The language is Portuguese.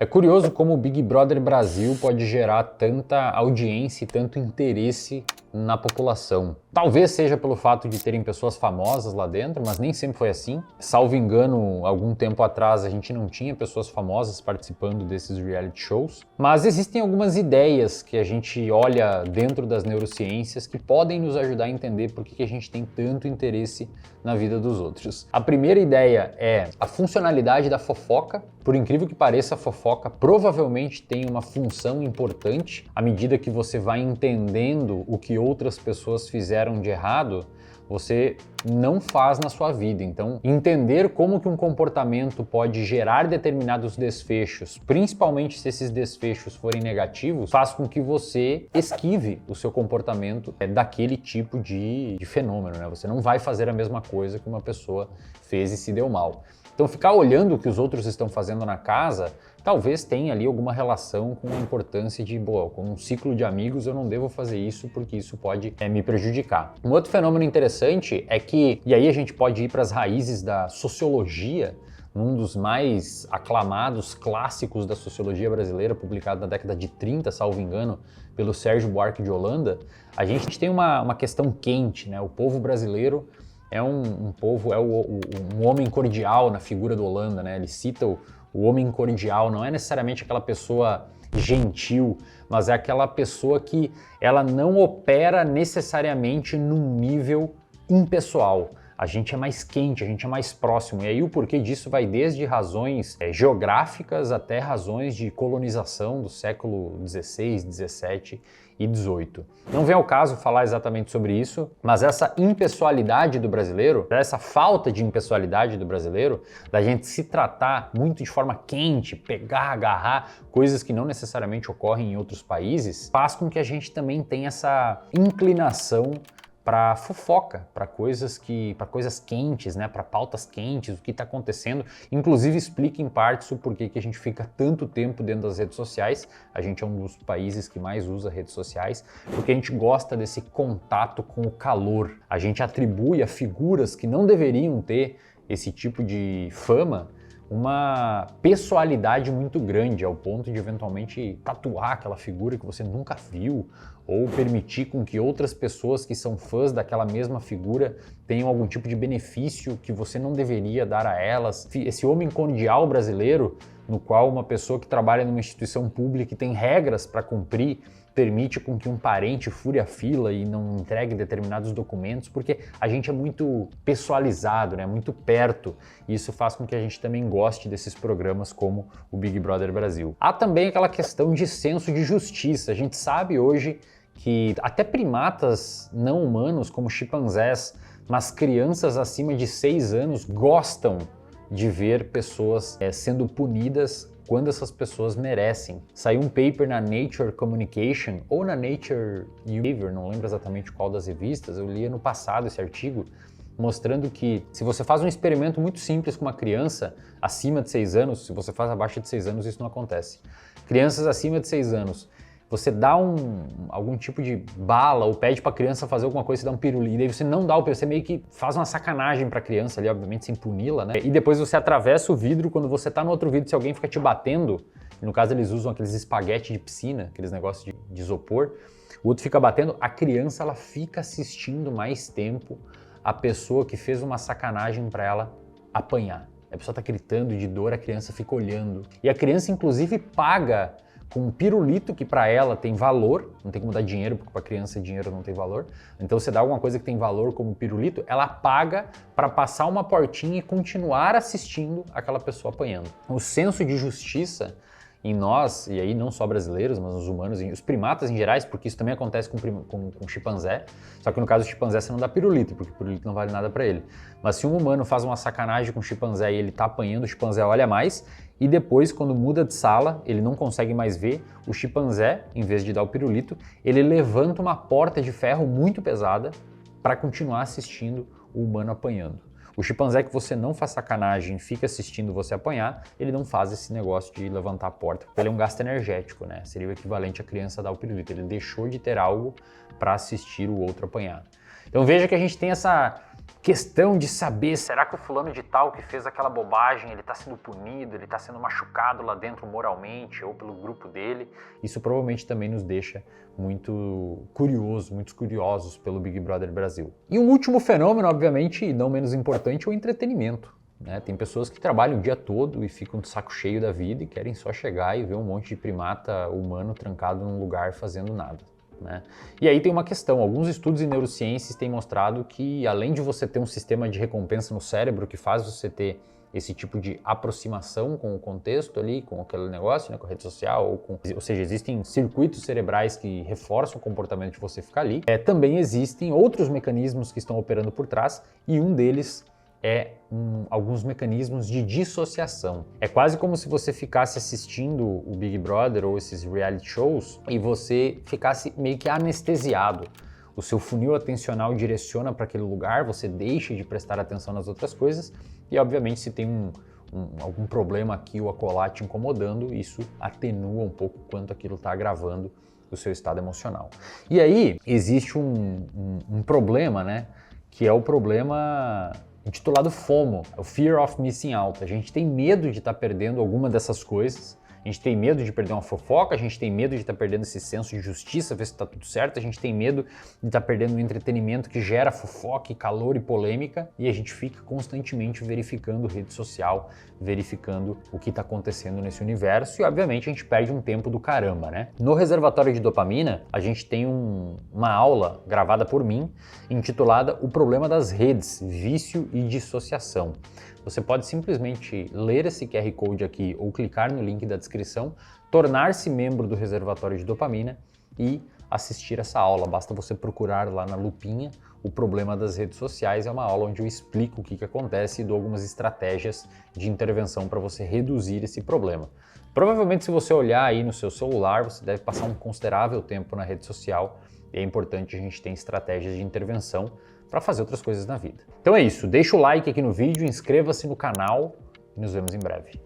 É curioso como o Big Brother Brasil pode gerar tanta audiência e tanto interesse na população. Talvez seja pelo fato de terem pessoas famosas lá dentro, mas nem sempre foi assim. Salvo engano, algum tempo atrás a gente não tinha pessoas famosas participando desses reality shows. Mas existem algumas ideias que a gente olha dentro das neurociências que podem nos ajudar a entender por que a gente tem tanto interesse na vida dos outros. A primeira ideia é a funcionalidade da fofoca. Por incrível que pareça, a fofoca provavelmente tem uma função importante à medida que você vai entendendo o que outras pessoas fizeram de errado, você não faz na sua vida. Então, entender como que um comportamento pode gerar determinados desfechos, principalmente se esses desfechos forem negativos, faz com que você esquive o seu comportamento daquele tipo de fenômeno, né? Você não vai fazer a mesma coisa que uma pessoa fez e se deu mal. Então, ficar olhando o que os outros estão fazendo na casa, talvez tenha ali alguma relação com a importância de, com um ciclo de amigos eu não devo fazer isso porque isso pode me prejudicar. Um outro fenômeno interessante é que, e aí a gente pode ir para as raízes da sociologia, um dos mais aclamados clássicos da sociologia brasileira, publicado na década de 30, salvo engano, pelo Sérgio Buarque de Holanda, a gente tem uma questão quente, né? O povo brasileiro é um povo, um homem cordial na figura do Holanda, né? Ele cita o homem cordial, não é necessariamente aquela pessoa gentil, mas é aquela pessoa que ela não opera necessariamente num nível impessoal. A gente é mais quente, a gente é mais próximo. E aí o porquê disso vai desde razões geográficas até razões de colonização do século XVI, XVII e XVIII. Não vem ao caso falar exatamente sobre isso, mas essa impessoalidade do brasileiro, essa falta de impessoalidade do brasileiro, da gente se tratar muito de forma quente, pegar, agarrar, coisas que não necessariamente ocorrem em outros países, faz com que a gente também tenha essa inclinação para fofoca, para coisas quentes, né, para pautas quentes, o que está acontecendo. Inclusive explica em partes o porquê que a gente fica tanto tempo dentro das redes sociais. A gente é um dos países que mais usa redes sociais, porque a gente gosta desse contato com o calor. A gente atribui a figuras que não deveriam ter esse tipo de fama uma pessoalidade muito grande, ao ponto de eventualmente tatuar aquela figura que você nunca viu, ou permitir com que outras pessoas que são fãs daquela mesma figura tenham algum tipo de benefício que você não deveria dar a elas. Esse homem cordial brasileiro, no qual uma pessoa que trabalha numa instituição pública e tem regras para cumprir, permite com que um parente fure a fila e não entregue determinados documentos, porque a gente é muito pessoalizado, né? Muito perto, e isso faz com que a gente também goste desses programas como o Big Brother Brasil. Há também aquela questão de senso de justiça. A gente sabe hoje que até primatas não humanos, como chimpanzés, mas crianças acima de 6 anos gostam de ver pessoas sendo punidas quando essas pessoas merecem. Saiu um paper na Nature Communication ou na Nature Behavior, não lembro exatamente qual das revistas, eu li ano passado esse artigo, mostrando que se você faz um experimento muito simples com uma criança acima de 6 anos, se você faz abaixo de 6 anos isso não acontece. Crianças acima de 6 anos, você dá algum tipo de bala ou pede para a criança fazer alguma coisa, você dá um pirulito, e daí você não dá o pirulito, você meio que faz uma sacanagem para a criança ali, obviamente sem puni-la, né? E depois você atravessa o vidro, quando você tá no outro vidro, se alguém fica te batendo, no caso eles usam aqueles espaguete de piscina, aqueles negócios de isopor, o outro fica batendo, a criança ela fica assistindo mais tempo a pessoa que fez uma sacanagem para ela apanhar. A pessoa tá gritando de dor, a criança fica olhando. E a criança inclusive paga com um pirulito que para ela tem valor, não tem como dar dinheiro, porque para criança dinheiro não tem valor. Então você dá alguma coisa que tem valor como pirulito, ela paga para passar uma portinha e continuar assistindo aquela pessoa apanhando. O senso de justiça em nós, e aí não só brasileiros, mas os humanos, os primatas em gerais, porque isso também acontece com chimpanzé, só que no caso do chimpanzé você não dá pirulito, porque pirulito não vale nada para ele. Mas se um humano faz uma sacanagem com o chimpanzé e ele tá apanhando, o chimpanzé olha mais, e depois, quando muda de sala, ele não consegue mais ver, o chimpanzé, em vez de dar o pirulito, ele levanta uma porta de ferro muito pesada para continuar assistindo o humano apanhando. O chimpanzé que você não faz sacanagem, fica assistindo você apanhar, ele não faz esse negócio de levantar a porta. Ele é um gasto energético, né? Seria o equivalente à criança dar o pirulito. Ele deixou de ter algo para assistir o outro apanhar. Então veja que a gente tem essa questão de saber, será que o fulano de tal que fez aquela bobagem, ele está sendo punido, ele está sendo machucado lá dentro moralmente ou pelo grupo dele? Isso provavelmente também nos deixa muito curiosos pelo Big Brother Brasil. E um último fenômeno, obviamente, e não menos importante, é o entretenimento. Tem pessoas que trabalham o dia todo e ficam de saco cheio da vida e querem só chegar e ver um monte de primata humano trancado num lugar fazendo nada. E aí tem uma questão, alguns estudos em neurociências têm mostrado que além de você ter um sistema de recompensa no cérebro que faz você ter esse tipo de aproximação com o contexto ali, com aquele negócio, com a rede social, ou seja, existem circuitos cerebrais que reforçam o comportamento de você ficar ali, também existem outros mecanismos que estão operando por trás e um deles é alguns mecanismos de dissociação. É quase como se você ficasse assistindo o Big Brother ou esses reality shows e você ficasse meio que anestesiado. O seu funil atencional direciona para aquele lugar, você deixa de prestar atenção nas outras coisas e, obviamente, se tem algum problema aqui ou acolá te incomodando, isso atenua um pouco quanto aquilo está agravando o seu estado emocional. E aí existe um problema, que é o problema intitulado FOMO, o Fear of Missing Out. A gente tem medo de estar perdendo alguma dessas coisas, a gente tem medo de perder uma fofoca, a gente tem medo de estar perdendo esse senso de justiça, ver se está tudo certo, a gente tem medo de estar perdendo um entretenimento que gera fofoca e calor e polêmica, e a gente fica constantemente verificando rede social, verificando o que está acontecendo nesse universo, e obviamente a gente perde um tempo do caramba, No reservatório de dopamina, a gente tem uma aula gravada por mim, intitulada O Problema das Redes, Vício e Dissociação. Você pode simplesmente ler esse QR Code aqui ou clicar no link da descrição, tornar-se membro do reservatório de dopamina e assistir essa aula. Basta você procurar lá na lupinha O Problema das Redes Sociais. É uma aula onde eu explico o que acontece e dou algumas estratégias de intervenção para você reduzir esse problema. Provavelmente, se você olhar aí no seu celular, você deve passar um considerável tempo na rede social e é importante a gente ter estratégias de intervenção para fazer outras coisas na vida. Então é isso, deixa o like aqui no vídeo, inscreva-se no canal e nos vemos em breve.